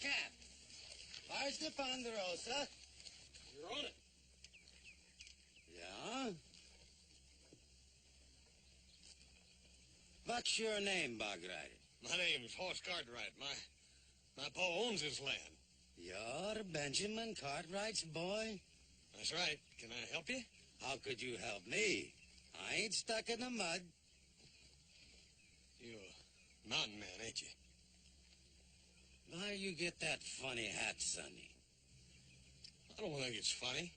cab. Where's the Ponderosa? You're on it. Yeah? What's your name, Bug Rider? My name's Horse Cartwright. My pa owns this land. You're Benjamin Cartwright's boy? That's right. Can I help you? How could you help me? I ain't stuck in the mud. You're a mountain man, ain't you? Why you get that funny hat, Sonny? I don't think it's funny.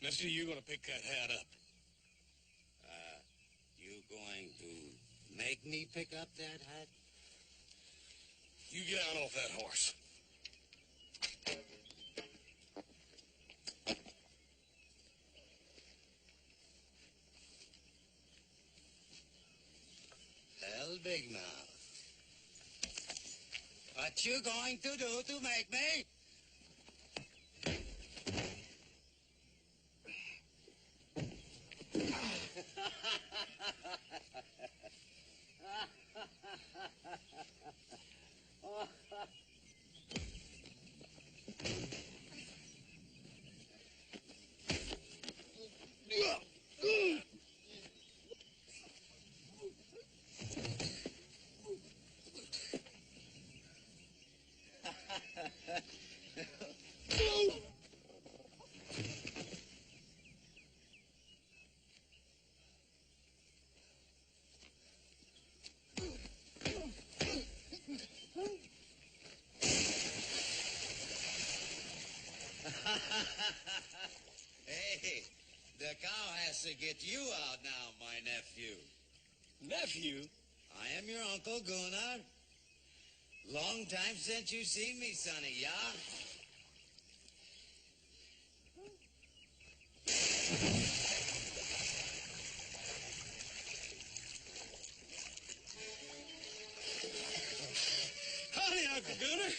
Mister, you gonna pick that hat up? You going to make me pick up that hat? You get out off that horse. Well, Big Mouth. What you going to do to make me? Hey, the cow has to get you out now, my nephew. Nephew? I am your Uncle Gunnar. Long time since you seen me, Sonny, yeah? Howdy, Uncle Gunnar.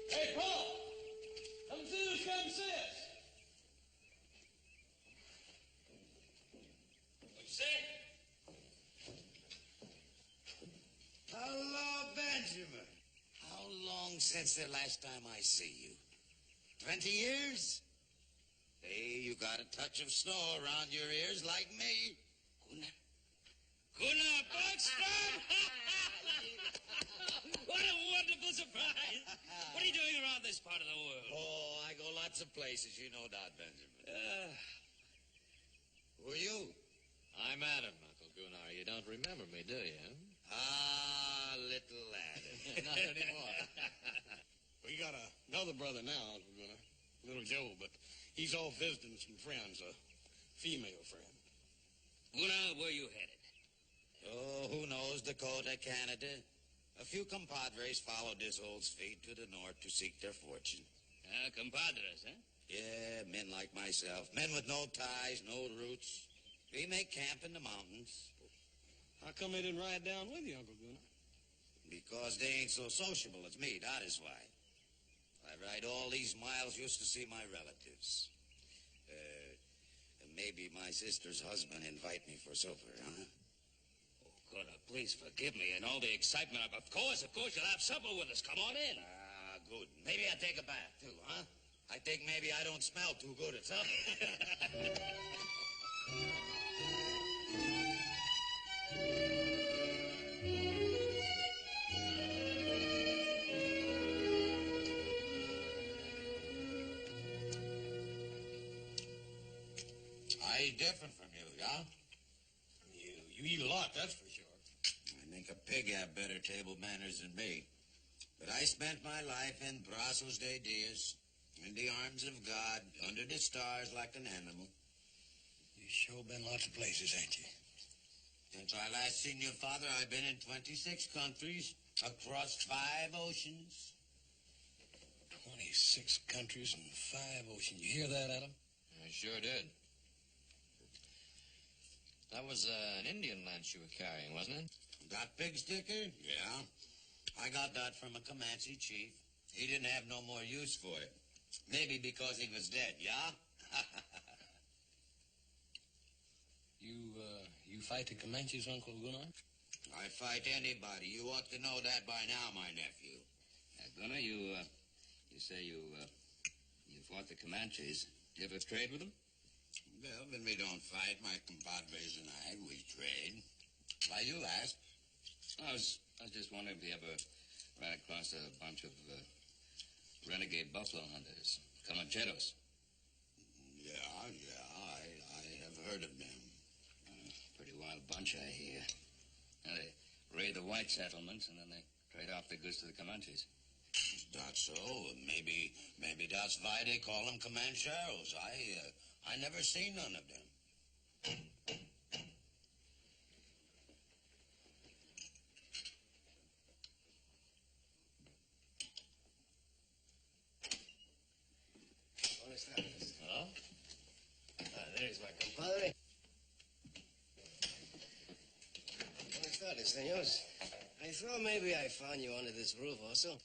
Hey, Paul! Come see who's come see us. What you say? Hello, Benjamin. How long since the last time I see you? 20 years? Hey, you got a touch of snow around your ears like me. Gunnar Buckstrom! What a wonderful surprise. What are you doing around this part of the world? Oh, I go lots of places, you know that, Benjamin. Who are you? I'm Adam, Uncle Gunnar. You don't remember me, do you? Ah, little Adam. Not anymore. We got another brother now, Uncle Gunnar. Little Joe, but he's off visiting some friends, a female friend. Gunnar, where you headed? Oh, who knows, Dakota, Canada. A few compadres followed this old's feet to the north to seek their fortune. Compadres, huh? Yeah, men like myself. Men with no ties, no roots. We make camp in the mountains. How come they didn't ride down with you, Uncle Gunnar? Because they ain't so sociable as me, that is why. I ride all these miles just to see my relatives. Maybe my sister's husband invite me for supper, huh? Gunnar, please forgive me and all the excitement. Of course, you'll have supper with us. Come on in. Ah, good. Maybe I take a bath, too, huh? I think maybe I don't smell too good at supper. I eat different from you, yeah? You eat a lot, that's for sure. I think a pig have better table manners than me. But I spent my life in brazos de Dios, in the arms of God, under the stars like an animal. You sure been lots of places, ain't you? Since I last seen your father, I've been in 26 countries, across 5 oceans. 26 countries and 5 oceans. You hear that, Adam? I sure did. That was an Indian lance you were carrying, wasn't it? That pig sticker? Yeah. I got that from a Comanche chief. He didn't have no more use for it. Maybe because he was dead, yeah? You fight the Comanches, Uncle Gunnar? I fight anybody. You ought to know that by now, my nephew. Gunnar, you say you fought the Comanches. You ever trade with them? Well, when we don't fight, my compadres and I, we trade. Why you ask? I was just wondering if you ever ran across a bunch of renegade buffalo hunters, Comancheros. Yeah, I have heard of them. Pretty wild bunch, I hear. Now, they raid the white settlements, and then they trade off their goods to the Comanches. That's so. Maybe that's why they call them Comancheros. I never seen none of them. Hello? There's my compadre. Buenas tardes, señores. I thought maybe I found you under this roof also.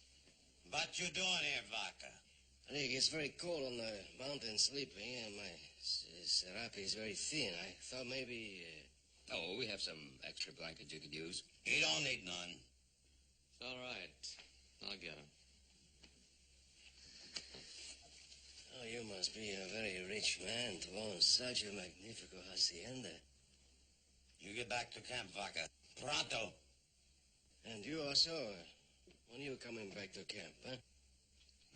What you doing here, Vaca? I think it's very cold on the mountain sleeping, and my serape is very thin. I thought maybe... Oh, we have some extra blankets you could use. He don't need none. It's all right. I'll get him. Oh, you must be a very rich man to own such a magnifico hacienda. You get back to camp, Vaca. Pronto. And you also, when are you coming back to camp, huh?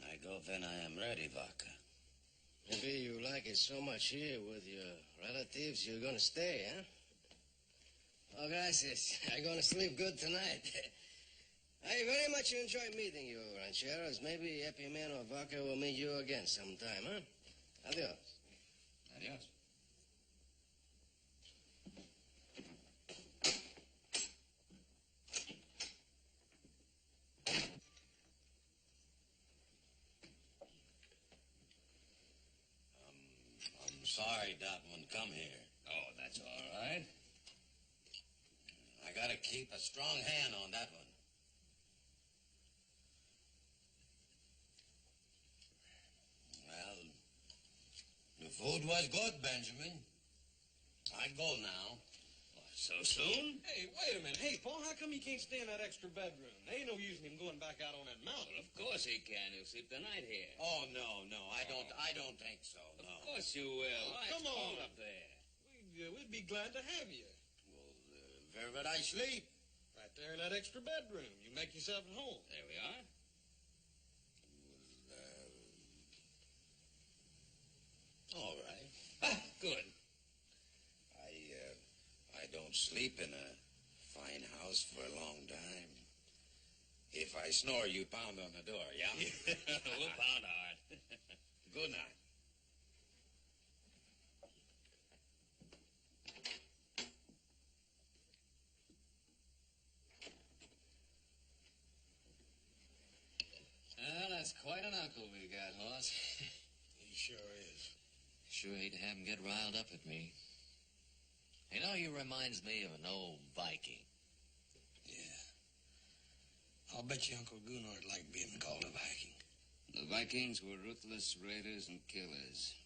I go when I am ready, Vaca. Maybe you like it so much here with your relatives, you're gonna stay, huh? Oh, gracias. I'm gonna sleep good tonight. I very much enjoyed meeting you, rancheros. Maybe Happy Man or Vaca will meet you again sometime, huh? Adios. Adios. I'm sorry that one come here. Oh, that's all right. I gotta keep a strong hand on that one. Well, the food was good, Benjamin. I go now. So soon? Hey, wait a minute. Hey, Paul, how come you can't stay in that extra bedroom? There ain't no use in him going back out on that mountain. Well, of course he can. He'll sleep the night here. Oh, no, I don't think so, no. Of course you will. Oh, Why, come it's on. cold up there. We'd be glad to have you. Well, where would I sleep? Right there in that extra bedroom. You make yourself at home. There we are. All right. Ah, good. I don't sleep in a fine house for a long time. If I snore, you pound on the door, yeah? We'll pound hard. Good night. Well, that's quite an uncle we got, Hoss. He sure is. Sure hate to have him get riled up at me. You know, he reminds me of an old Viking. Yeah. I'll bet you Uncle Gunnar would like being called a Viking. The Vikings were ruthless raiders and killers.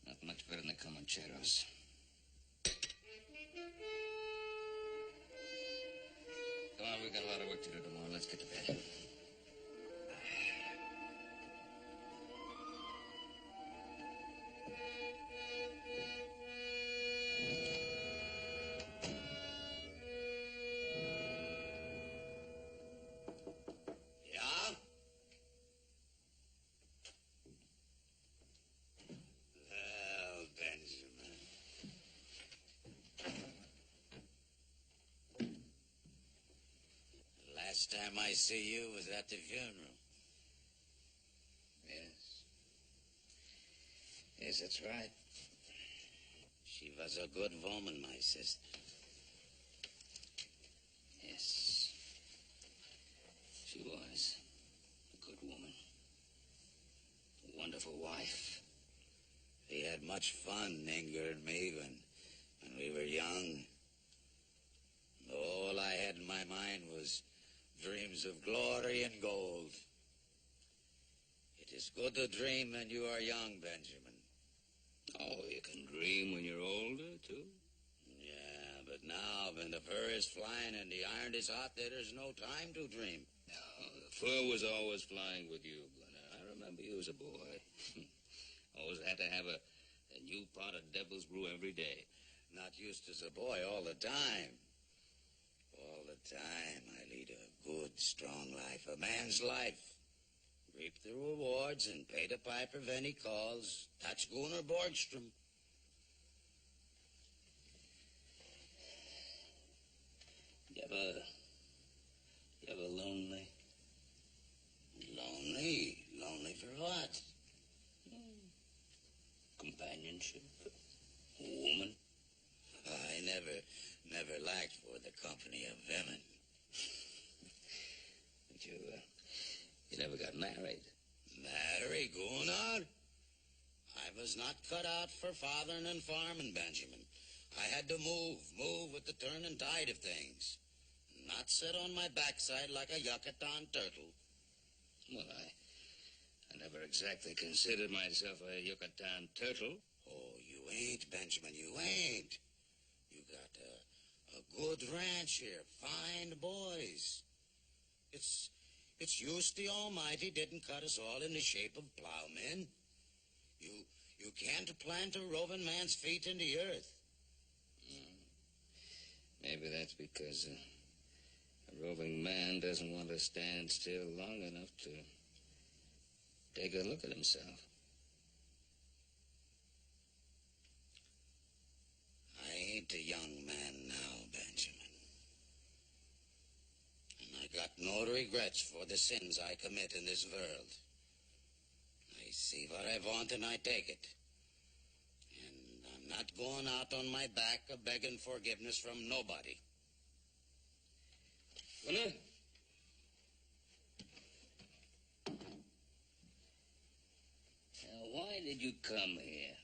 Not much better than the Comancheros. Come on, we've got a lot of work to do tomorrow. Let's get to bed. Yeah? Well, time I see you was at the funeral. Yes. Yes, that's right. She was a good woman, my sister. Yes. She was a good woman. A wonderful wife. We had much fun, Inger and me, when we were young. All I had in my mind was dreams of glory and gold. It is good to dream when you are young, Benjamin. Oh, you can dream when you're older, too? Yeah, but now when the fur is flying and the iron is hot, there is no time to dream. No, the fur was always flying with you, Gunner. I remember you as a boy. Always had to have a new pot of devil's brew every day. Not used as a boy all the time. All the time I lead a good, strong life, a man's life. Reap the rewards and pay the piper when he calls. That's Gunnar Borgstrom. You ever lonely? Lonely? Lonely for what? Companionship? A woman? I never lacked for the company of women. But you never got married. Marry, Gunnar? I was not cut out for fathering and farming, Benjamin. I had to move with the turning tide of things. Not sit on my backside like a Yucatan turtle. Well, I never exactly considered myself a Yucatan turtle. Oh, you ain't, Benjamin, you ain't. You got a good ranch here, fine boys. It's just the Almighty didn't cut us all in the shape of plowmen. You can't plant a roving man's feet in the earth. Maybe that's because a roving man doesn't want to stand still long enough to take a look at himself. I ain't a young man now, Benjamin. And I got no regrets for the sins I commit in this world. I see what I want and I take it. And I'm not going out on my back begging forgiveness from nobody. Gunnar? Now, why did you come here?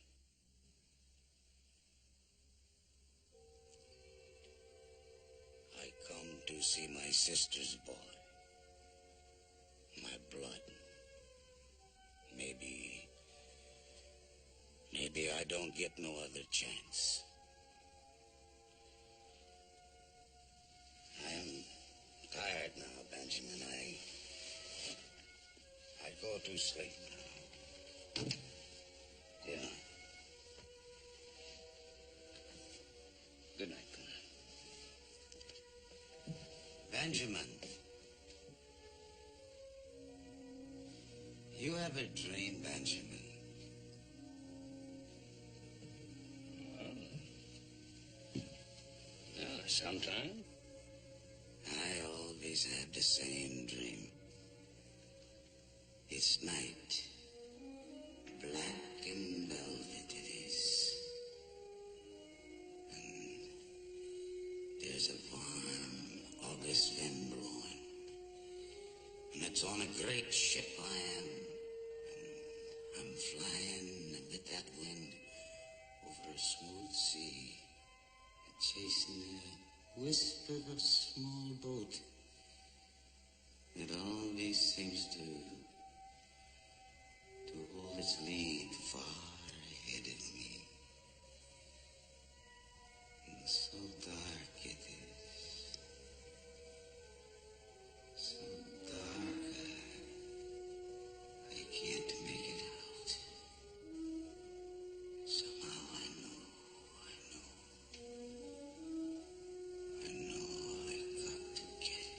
I come to see my sister's boy. My blood. Maybe I don't get no other chance. I'm tired now, Benjamin. I go to sleep now. Good night. Good night, Gunnar. Benjamin. You ever dream, Benjamin? Yeah, sometime. I always have the same dream. It's night. Black and velvet it is. And there's a warm August wind blowing. And it's on a great ship I am. And I'm flying with that wind over a smooth sea. Chasing a whisper of small boat. It always seems to hold its lead far ahead of me. And so dark it is. So dark I can't make it out. Somehow I know I got to get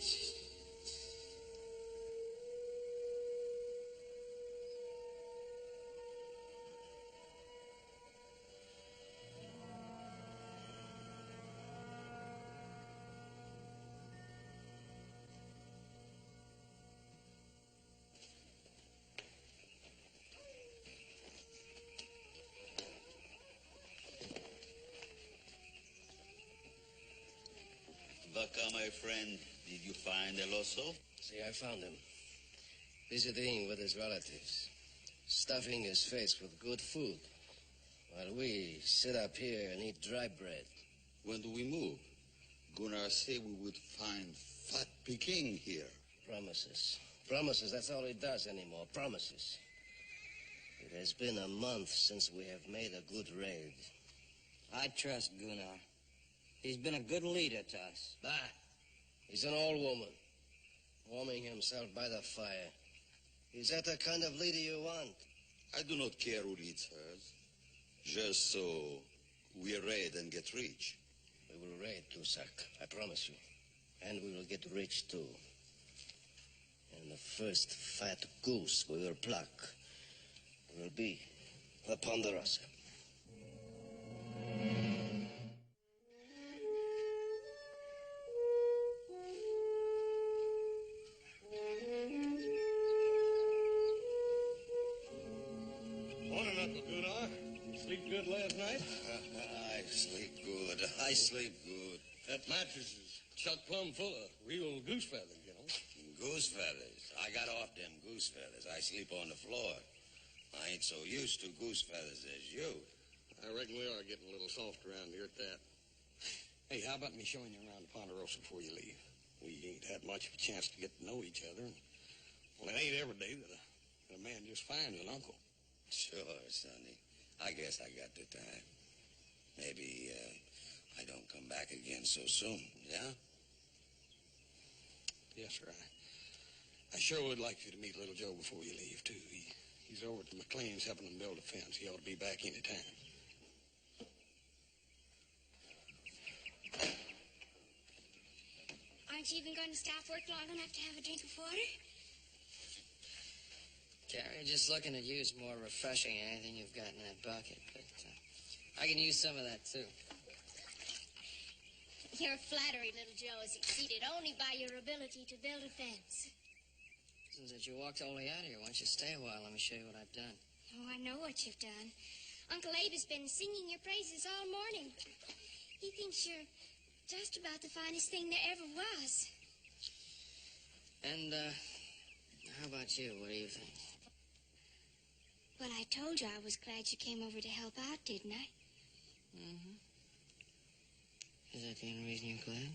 Vaca, my friend, did you find El Oso? See, I found him. Visiting with his relatives. Stuffing his face with good food. While we sit up here and eat dry bread. When do we move? Gunnar said we would find fat Peking here. Promises. Promises, that's all he does anymore. Promises. It has been a month since we have made a good raid. I trust Gunnar. He's been a good leader to us. Bah! He's an old woman. Warming himself by the fire. Is that the kind of leader you want? I do not care who leads hers. Just so we raid and get rich. We will raid, Tusak, I promise you. And we will get rich, too. And the first fat goose we will pluck will be the Ponderosa. Morning, Uncle Gunnar. Sleep good last night? I sleep good. I sleep good. That mattress is chock plumb full of real goose feathers, you know. Goose feathers. I got off them goose feathers. I sleep on the floor. I ain't so used to goose feathers as you. I reckon we are getting a little soft around here at that. Hey, how about me showing you around the Ponderosa before you leave? We ain't had much of a chance to get to know each other. And, well, it ain't every day that a man just finds an uncle. Sure, Sonny. I guess I got the time. Maybe I don't come back again so soon, yeah? Yes, sir. I sure would like you to meet little Joe before you leave, too. He's over at the McLean's helping them build a fence. He ought to be back any time. Aren't you even going to stop work long enough to have a drink of water? Carrie, just looking at you is more refreshing than anything you've got in that bucket. But I can use some of that, too. Your flattery, little Joe, is exceeded only by your ability to build a fence. Since that you walked all the way out here, why don't you stay a while? Let me show you what I've done. Oh, I know what you've done. Uncle Abe has been singing your praises all morning. He thinks you're just about the finest thing there ever was. And, how about you? What do you think? Well, I told you I was glad you came over to help out, didn't I? Mm-hmm. Is that the only reason you're glad?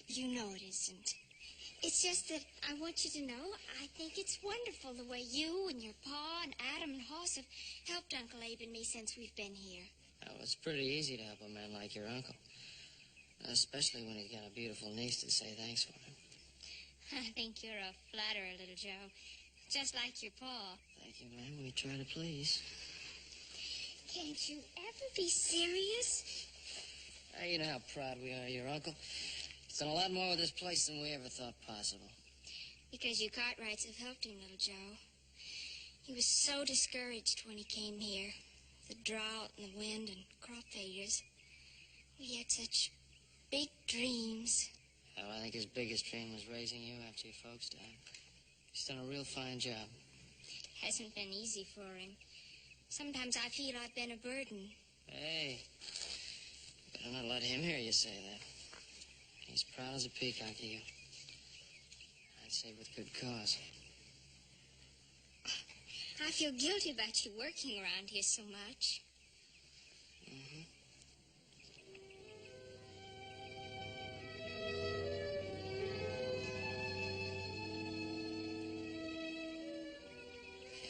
You know it isn't. It's just that I want you to know I think it's wonderful the way you and your pa and Adam and Hoss have helped Uncle Abe and me since we've been here. Well, it's pretty easy to help a man like your uncle. Especially when he's got a beautiful niece to say thanks for him. I think you're a flatterer, little Joe. Just like your pa. Thank you, ma'am. We try to please. Can't you ever be serious? You know how proud we are of your uncle. He's done a lot more with this place than we ever thought possible. Because you Cartwrights have helped him, little Joe. He was so discouraged when he came here. The drought and the wind and crop failures. We had such big dreams. Well, I think his biggest dream was raising you after your folks died. He's done a real fine job. Hasn't been easy for him. Sometimes I feel I've been a burden. Hey, better not let him hear you say that. He's proud as a peacock of you. I'd say with good cause. I feel guilty about you working around here so much. Mm-hmm.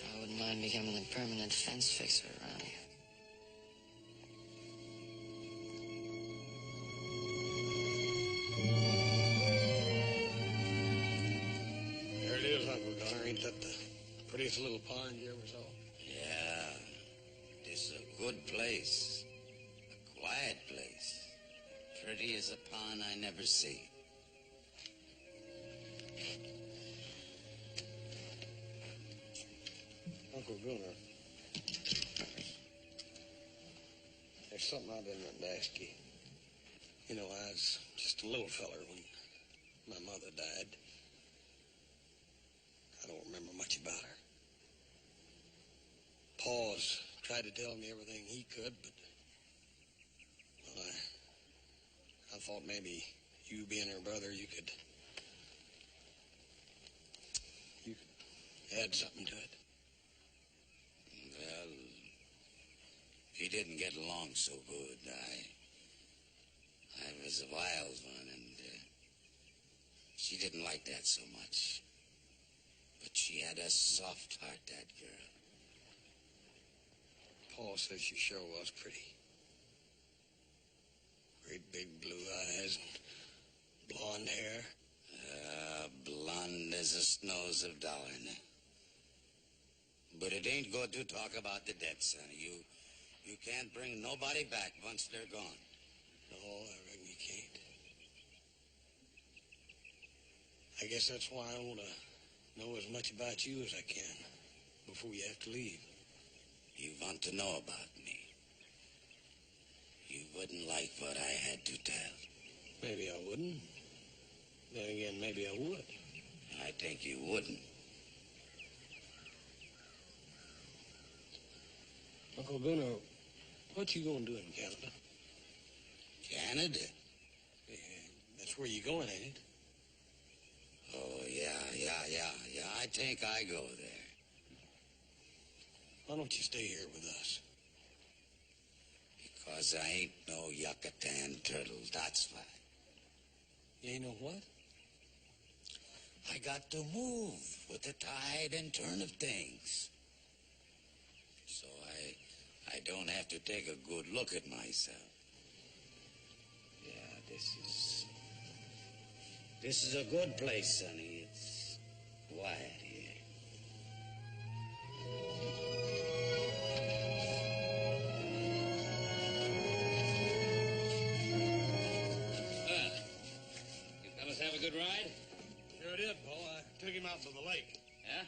I wouldn't mind becoming the permanent fence fixer around here. There it is, Uncle Gunnar. Ain't that the prettiest little pond you ever saw? Yeah, this is a good place. A quiet place. Pretty as a pond I never see. Uncle Gunnar, there's something I've been wanting to ask you. You know, I was just a little feller when my mother died. I don't remember much about her. Pa's tried to tell me everything he could, but well, I thought maybe you being her brother, you could add something to it. Well, we didn't get along so good. I was a wild one, and she didn't like that so much. But she had a soft heart, that girl. Paul says she sure was pretty. Great big blue eyes and blonde hair. Blonde as the snows of Dollarn. But it ain't good to talk about the dead, sonny. You can't bring nobody back once they're gone. No, I reckon you can't. I guess that's why I want to know as much about you as I can before you have to leave. You want to know about me. You wouldn't like what I had to tell. Maybe I wouldn't. Then again, maybe I would. I think you wouldn't. Uncle Gunnar, what you gonna do in Canada? Canada? Yeah, that's where you going, ain't it? Oh, yeah. I think I go there. Why don't you stay here with us? Because I ain't no Yucatan turtle, that's why. You ain't know what? I got to move with the tide and turn of things. So I don't have to take a good look at myself. Yeah, this is a good place, sonny. It's quiet here. You fellas have a good ride? Sure did, Paul. I took him out to the lake. Yeah?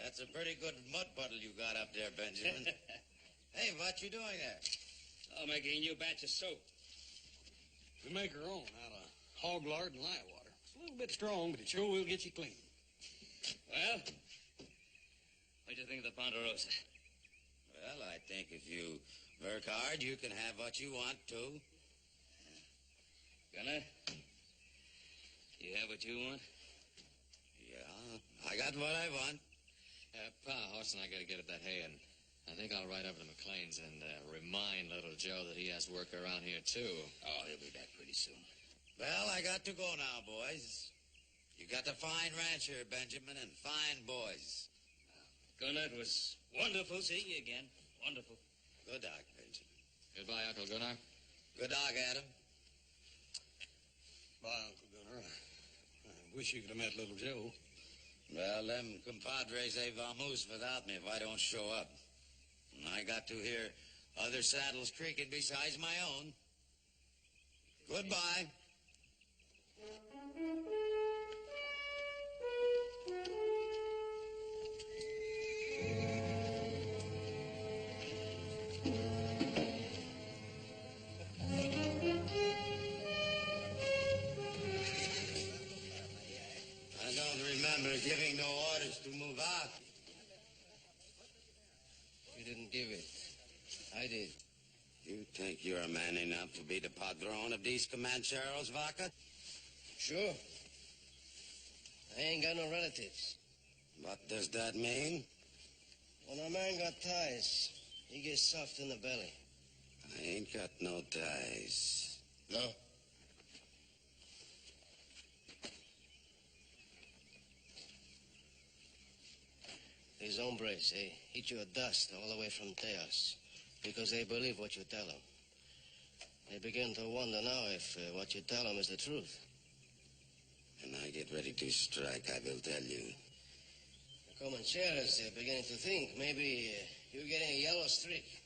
That's a pretty good mud puddle you got up there, Benjamin. Hey, what you doing there? Oh, making a new batch of soap. We make our own out of hog lard and lye water. It's a little bit strong, but it sure will get you clean. Well, what do you think of the Ponderosa? Well, I think if you work hard, you can have what you want, too. Gunner? You have what you want? Yeah, I got what I want. Pa, Horse and I gotta get at that hay, and I think I'll ride over to McLean's and remind little Joe that he has work around here, too. Oh, he'll be back pretty soon. Well, I got to go now, boys. You got a fine ranch here, Benjamin, and fine boys. Gunner, it was wonderful seeing you again. Wonderful. Good dog, Benjamin. Goodbye, Uncle Gunnar. Good dog, Adam. Bye, Uncle Gunnar. I wish you could have met little Joe. Well, them compadres, they vamoose without me if I don't show up. And I got to hear other saddles creaking besides my own. Goodbye. I don't remember giving no orders to move out. You didn't give it. I did. You think you're a man enough to be the padrone of these Comancheros, Vaca? Sure. I ain't got no relatives. What does that mean? When a man got ties, he gets soft in the belly. I ain't got no ties. No? These hombres, they eat you a dust all the way from Teos because they believe what you tell them. They begin to wonder now if what you tell them is the truth. When I get ready to strike, I will tell you. The Comancheros are beginning to think maybe you're getting a yellow streak.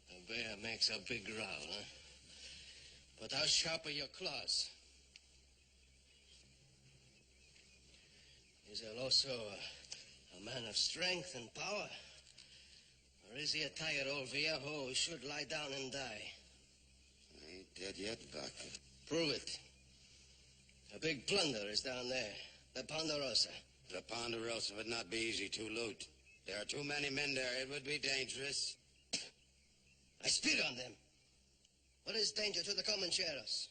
The bear makes a big growl, huh? But how sharp are your claws? Is El Oso a man of strength and power? Or is he a tired old viejo who should lie down and die? I ain't dead yet, Vaca. Prove it. A big plunder is down there, the Ponderosa. The Ponderosa would not be easy to loot. There are too many men there. It would be dangerous. I spit on them. What is danger to the Comancheros?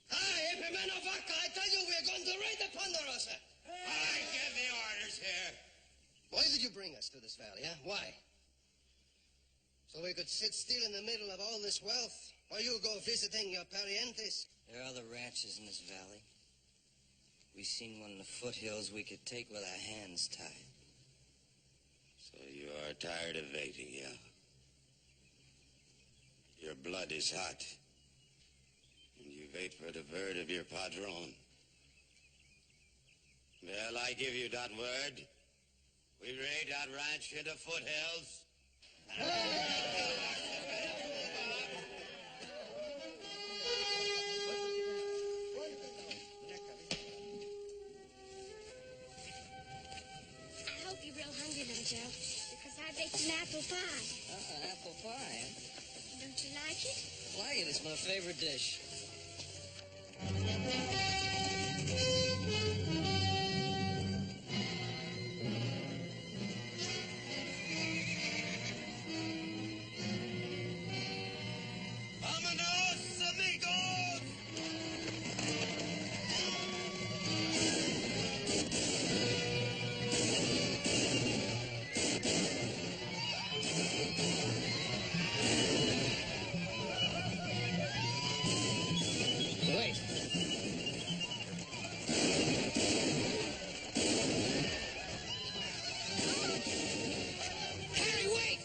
Hi, Epimeno Vaca, I tell you we're going to raid the Ponderosa. I give the orders here. Why did you bring us to this valley, huh? Why? So we could sit still in the middle of all this wealth while you go visiting your parientes? There are other ranches in this valley. We seen one in the foothills we could take with our hands tied. So you are tired of waiting, yeah? Your blood is hot. And you wait for the word of your padron. Well, I give you that word. We raid that ranch in the foothills. I hope you're real hungry, little Joe, because I baked an apple pie. An apple pie, huh? Don't you like it? I like it. It's my favorite dish. Vámonos, amigos! Wait. Harry, wait!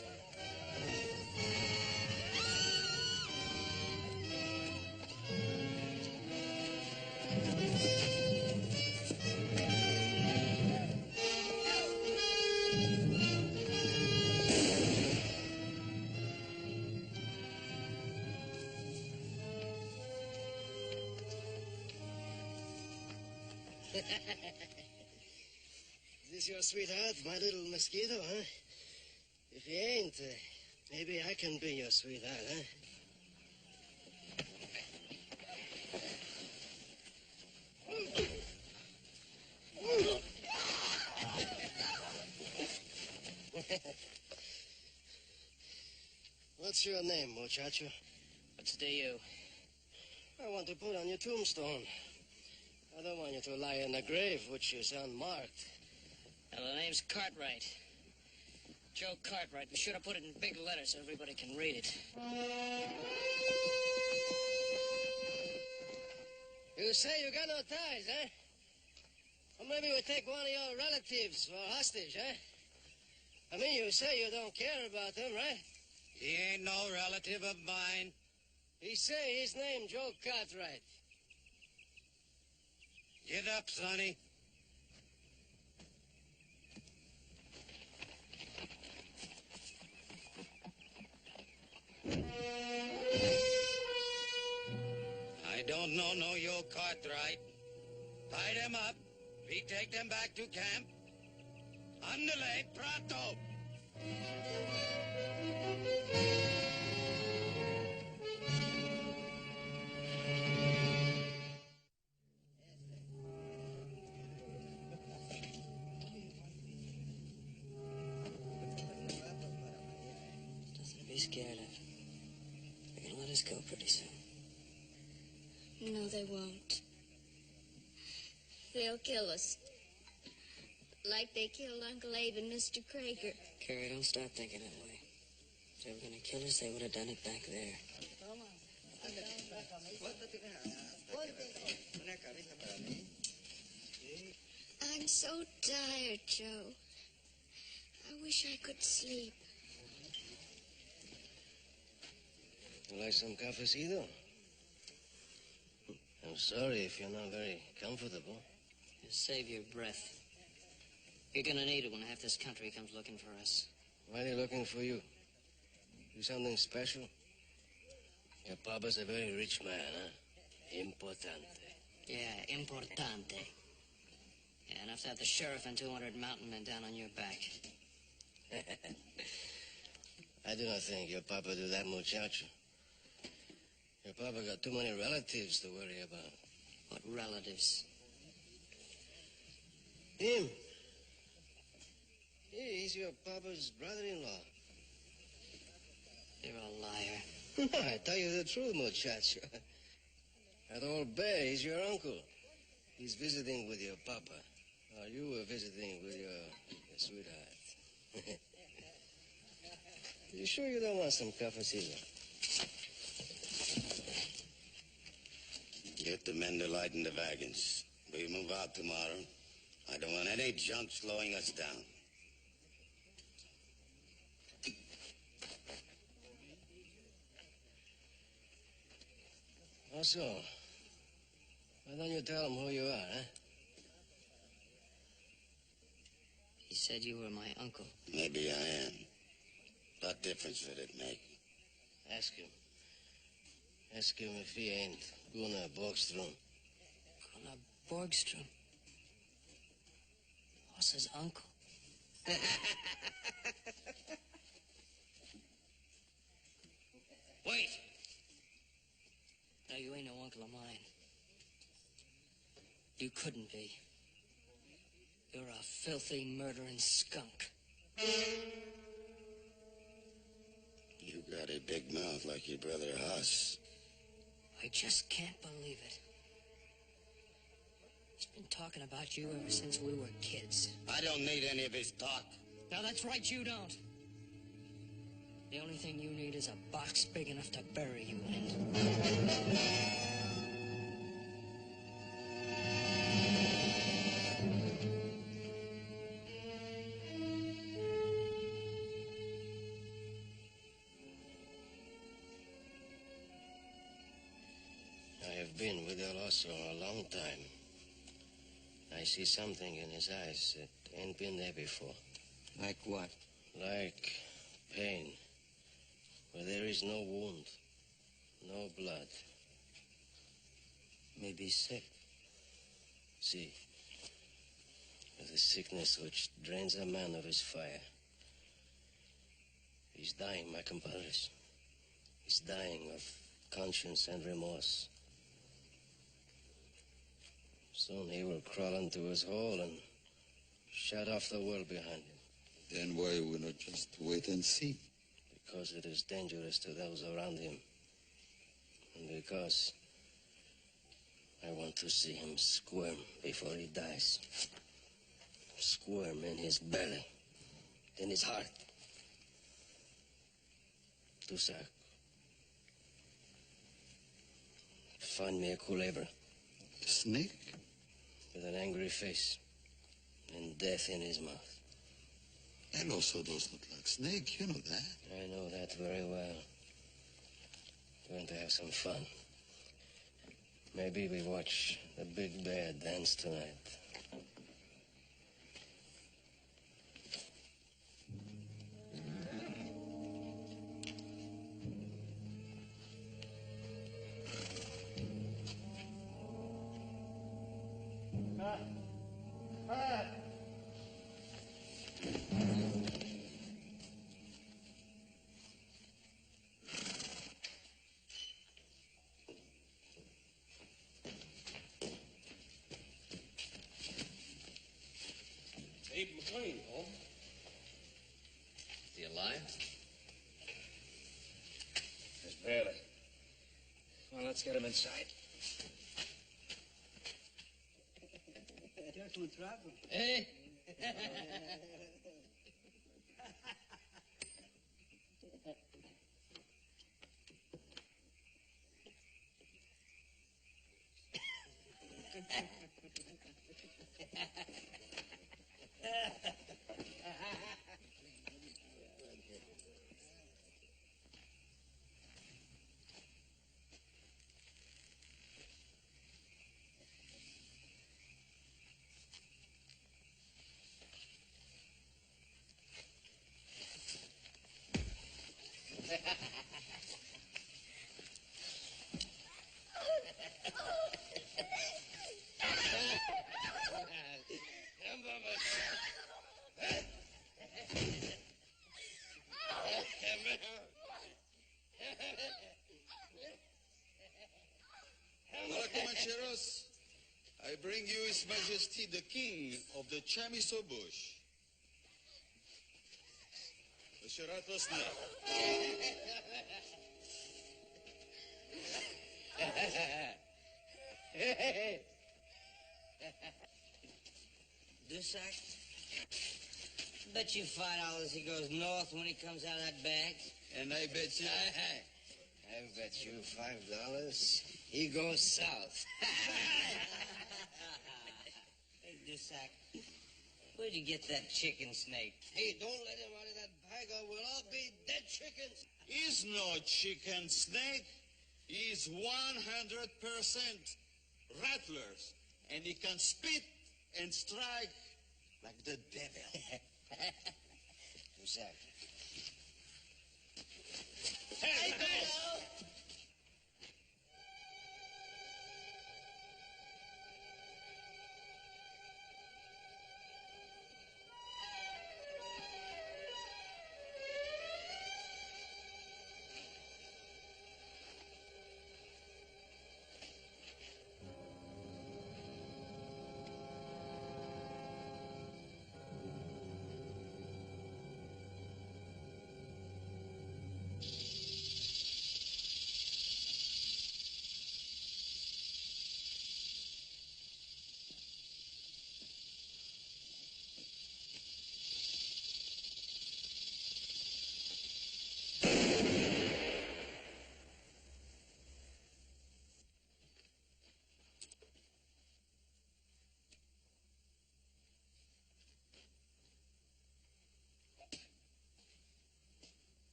Is this your sweetheart, my little mosquito, huh? If he ain't, maybe I can be your sweetheart, huh? What's your name, muchacho? What's to you? I want to put on your tombstone. I don't want you to lie in a grave which is unmarked. Well, the name's Cartwright. Joe Cartwright. Be sure to put it in big letters so everybody can read it. You say you got no ties, eh? Well, maybe we take one of your relatives for hostage, eh? I mean, you say you don't care about him, right? He ain't no relative of mine. He say his name Joe Cartwright. Get up, Sonny. I don't know no Joe Cartwright. Tie them up. We take them back to camp. Andale, pronto. Nothing to be scared of. They're gonna let us go pretty soon. No, they won't. They'll kill us. Like they killed Uncle Abe and Mr. Krager. Carrie, don't start thinking that way. If they were gonna kill us, they would have done it back there. I'm so tired, Joe. I wish I could sleep. You like some cafecito? I'm sorry if you're not very comfortable. Just save your breath. You're gonna need it when half this country comes looking for us. Why are they looking for you? Do something special? Your papa's a very rich man, huh? Importante. Yeah, importante. Yeah, enough to have the sheriff and 200 mountain men down on your back. I do not think your papa do that, muchacho. Your papa got too many relatives to worry about. What relatives? Him. He's your papa's brother-in-law. You're a liar. No, I tell you the truth, muchacho. That old bear, he's your uncle. He's visiting with your papa. While you were visiting with your sweetheart. You sure you don't want some cafecito? Get the men to lighten the wagons. We move out tomorrow. I don't want any junk slowing us down. Also, why don't you tell him who you are, huh? He said you were my uncle. Maybe I am. What difference would it make? Ask him. Ask him if he ain't Gunnar Borgstrom. Gunnar Borgstrom? Hoss's uncle. Wait! No, you ain't no uncle of mine. You couldn't be. You're a filthy, murdering skunk. You got a big mouth like your brother Hoss. I just can't believe it. He's been talking about you ever since we were kids. I don't need any of his talk. Now, that's right, you don't. The only thing you need is a box big enough to bury you in. I have been with El Oso a long time. I see something in his eyes that ain't been there before. Like what? Like pain, where there is no wound, no blood. Maybe sick. See, the sickness which drains a man of his fire. He's dying, my compadres. He's dying of conscience and remorse. Soon he will crawl into his hole and shut off the world behind him. Then why we not just wait and see? Because it is dangerous to those around him. And because I want to see him squirm before he dies. Squirm in his belly, in his heart. Tusak. Find me a culebra. A snake? With an angry face and death in his mouth. And also does not like snake, you know that. I know that very well. We're going to have some fun. Maybe we watch the big bear dance tonight. Abe McLean, home. Is he alive? Just barely. Well, let's get him inside. Hey! Hola, Comancheros. I bring you His Majesty the King of the Chamiso Bush. It's your rattlesnake. Dusak? Bet you $5 he goes north when he comes out of that bag. And I bet you... I bet you $5 he goes south. Hey, Dusak, where'd you get that chicken snake? Hey, don't let him out of that bag or we'll all be dead chickens. He's no chicken snake. He's 100% rattlers. And he can spit and strike like the devil. Dusak. Hey, Bill!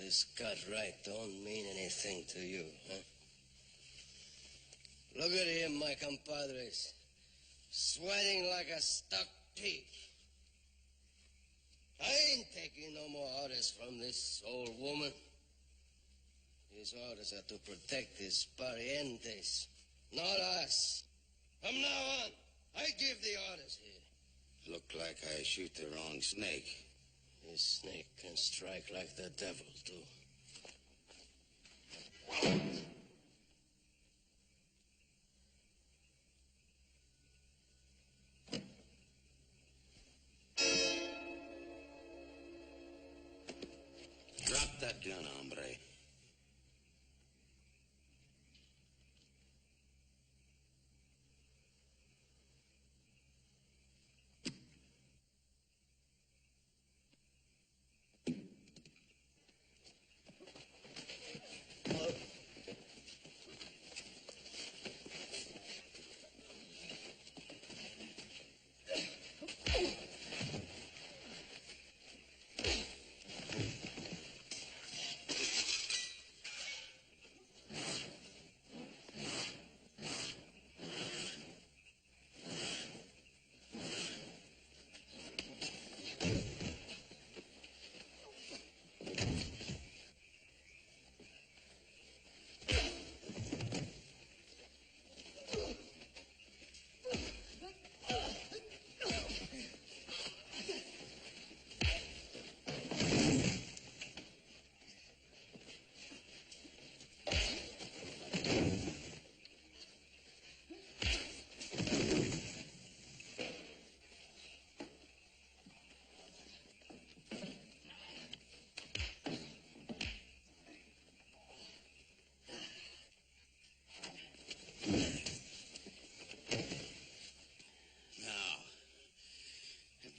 This cut right don't mean anything to you, huh? Look at him, my compadres. Sweating like a stuck pig. I ain't taking no more orders from this old woman. His orders are to protect his parientes, not us. From now on, I give the orders here. Look like I shoot the wrong snake. This snake can strike like the devil, too. Drop that gun, hombre.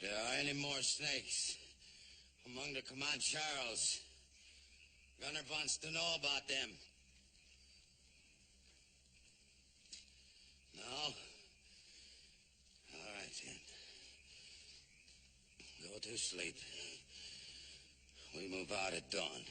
There are any more snakes among the Comancheros. Gunner wants to know about them. No? All right, then. Go to sleep. We move out at dawn.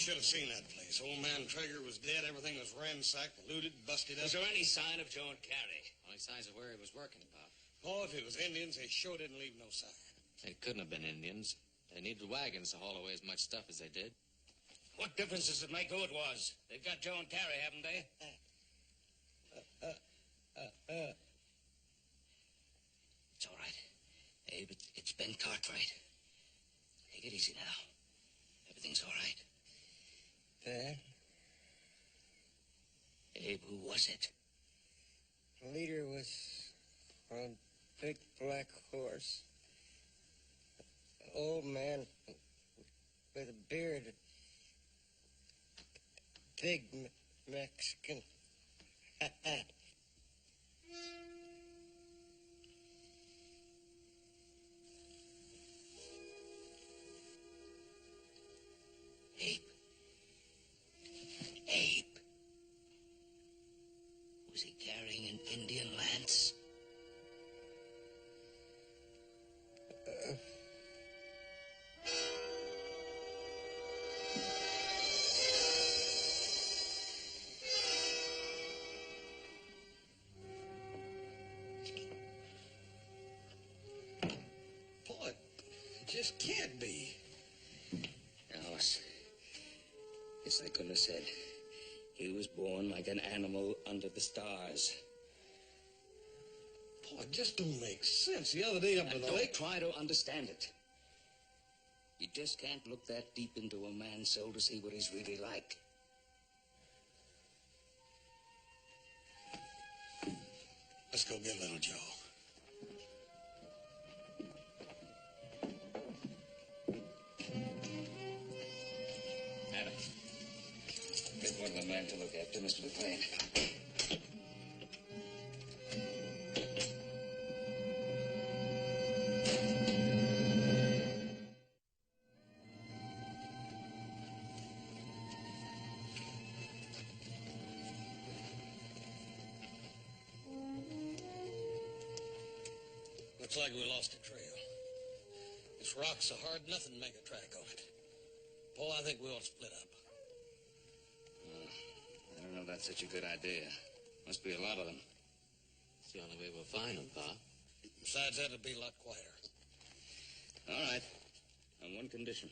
should have seen that place. Old man Traeger was dead. Everything was ransacked, looted, busted up. Was there any sign of Joe and Carrie? Only signs of where he was working, Pop. Oh, if it was Indians, they sure didn't leave no sign. It couldn't have been Indians. They needed wagons to haul away as much stuff as they did. What difference does it make who it was? They've got Joe and Carrie, haven't they? It's all right. Abe, it's Ben Cartwright. Take it easy now. Everything's all right. Ben? Abe, who was it? The leader was on a big black horse. An old man with a beard. Big Mexican hat. Abe. Abe. Was he carrying an Indian lance? Boy, it just can't be. Alice. Yes, I couldn't have said. He was born like an animal under the stars. Boy, it just don't make sense. The other day up in the lake... Don't try to understand it. You just can't look that deep into a man's soul to see what he's really like. Let's go get little Joe. Adam, get one of the men to look after Mr. McLean. Looks like we lost a trail. This rock's so hard, nothing make a track on it. Paul, I think we ought to split up. I don't know if that's such a good idea. Must be a lot of them. It's the only way we'll find them, Pop. Besides that, it'd be a lot quieter. All right. On one condition.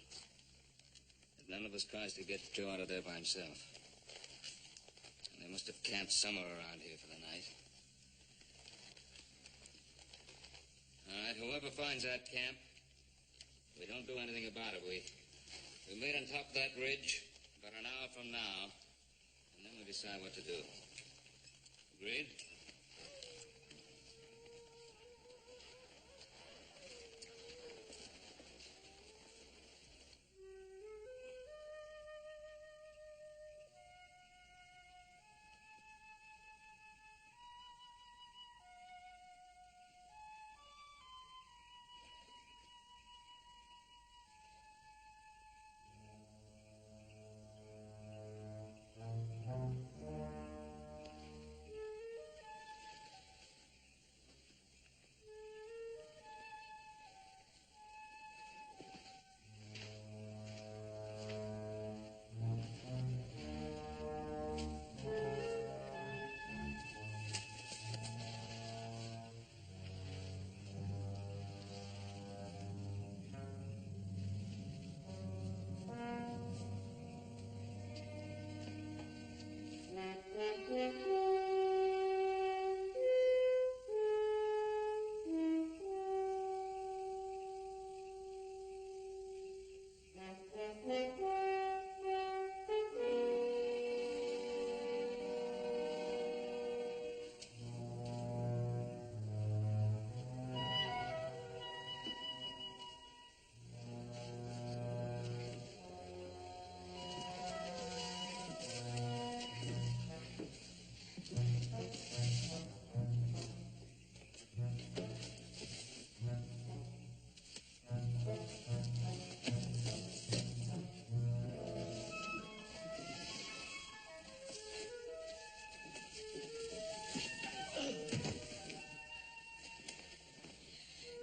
That none of us tries to get Joe out of there by himself. And they must have camped somewhere around here for the night. All right, whoever finds that camp, we don't do anything about it. We meet on top of that ridge about an hour from now, and then we decide what to do. Agreed?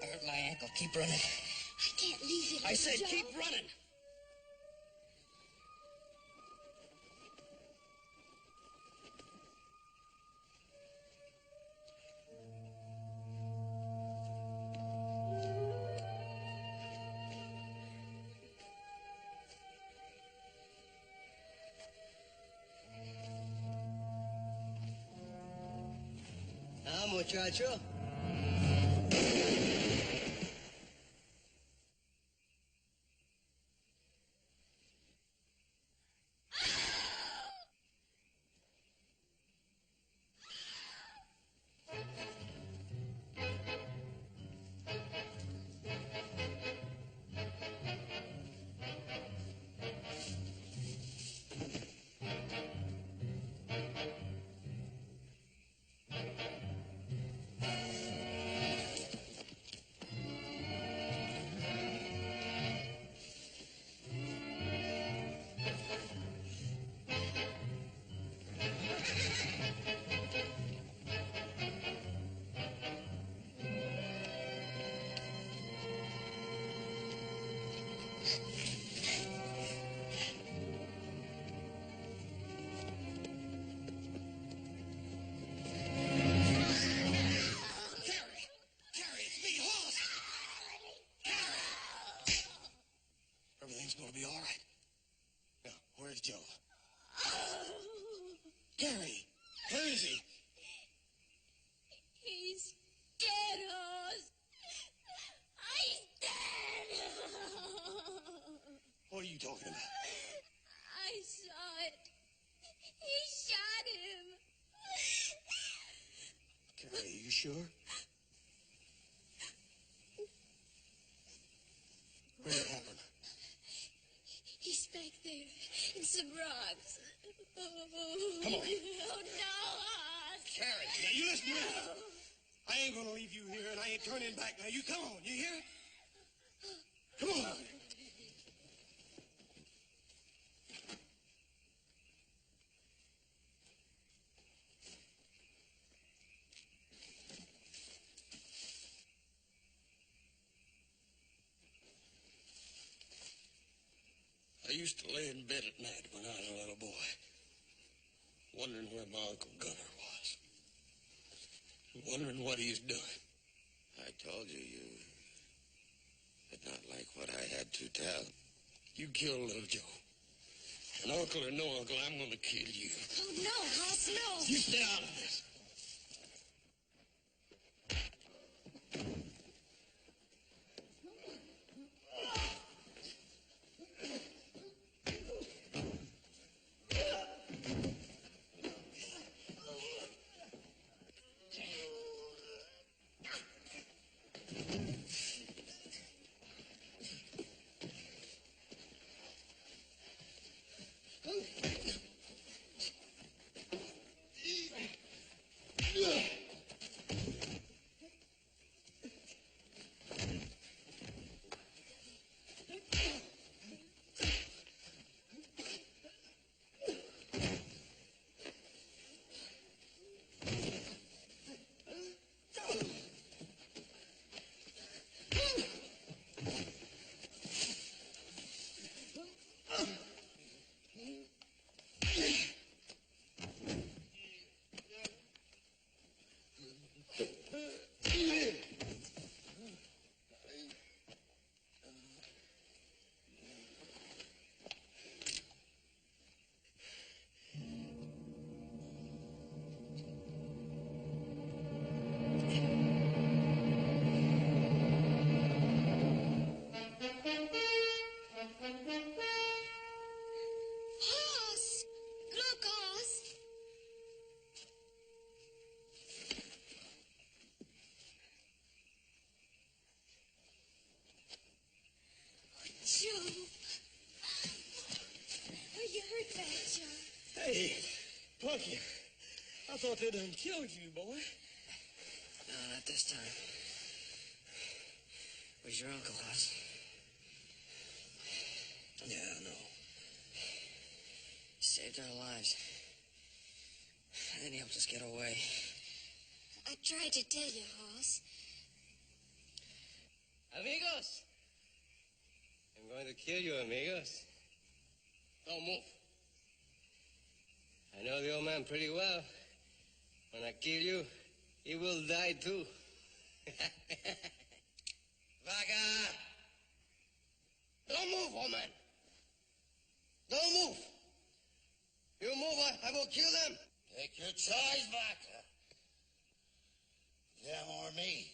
I hurt my ankle. Keep running. I can't leave you. I said Joe. keep running. va, muchacho. Everything's gonna be all right. Now, where's Joe? Gary, where is he? He's dead, Hoss. He's dead. What are you talking about? I saw it. He shot him. Gary, you sure? Where did it happen? He's back there in some rocks. Come on. Oh, no, Hoss. Carrie, now you listen to me. I ain't gonna leave you here, and I ain't turning back. Now you come on, you hear? Come on. I used to lay in bed at night when I was a little boy, wondering where my Uncle Gunner was, wondering what he's doing. I told you you did not like what I had to tell. You killed little Joe. And uncle or no uncle, I'm going to kill you. Oh, no, Hoss, no. You stay out of this. Hoss! Look, Hoss! Joe. Oh, you hurt bad, Joe. Hey, Punky, I thought they done killed you, boy. No, not this time. Where's your uncle, Hoss? Yeah, I know. He saved our lives. And then he helped us get away. I tried to tell you, Hoss. Amigos! I'm going to kill you, amigos. Don't move. I know the old man pretty well. When I kill you, he will die too. Vaga! Don't move, old man. Don't move. You move, I will kill them. Take your choice, Vaca. Them or me.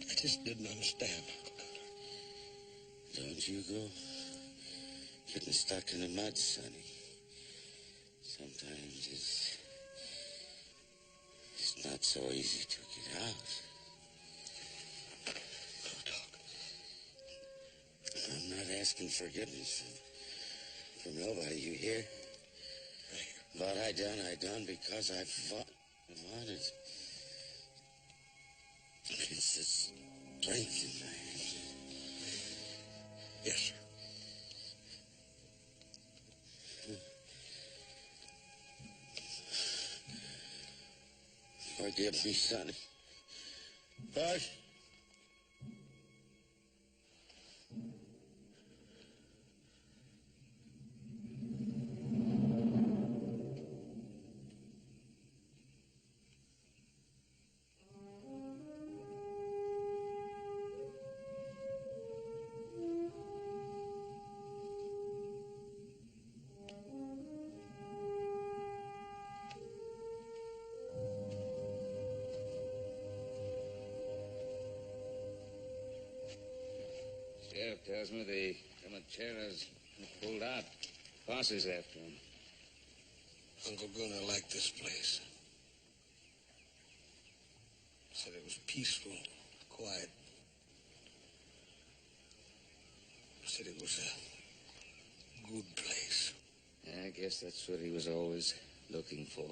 I just didn't understand. Don't you go getting stuck in the mud, Sonny. Sometimes it's not so easy to get out. I'm not asking forgiveness from nobody, you hear? What I done because I fought and wanted. It's the strength in my hands. Yes, sir. Forgive me, Sonny. Hush. Sheriff tells me the Comancheros pulled out. Posse's after him. Uncle Gunnar liked this place. Said it was peaceful, quiet. Said it was a good place. I guess that's what he was always looking for.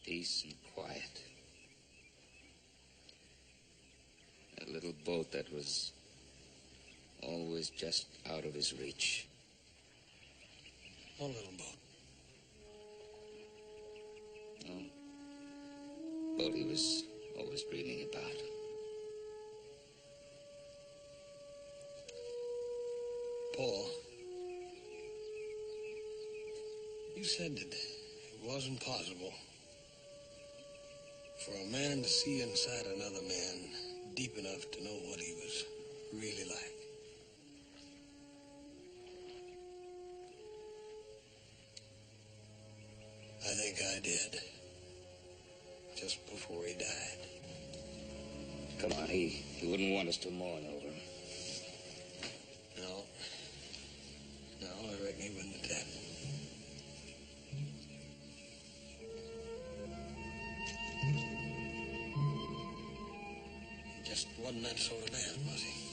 Peace and quiet. That little boat that was always just out of his reach. One little boat. No. Boat he was always dreaming about. Paul, you said that it wasn't possible for a man to see inside another man deep enough to know what he was really like. I think I did. Just before he died. Come on, he wouldn't want us to mourn over him. No, I reckon he wouldn't have that. He just wasn't that sort of man, was he?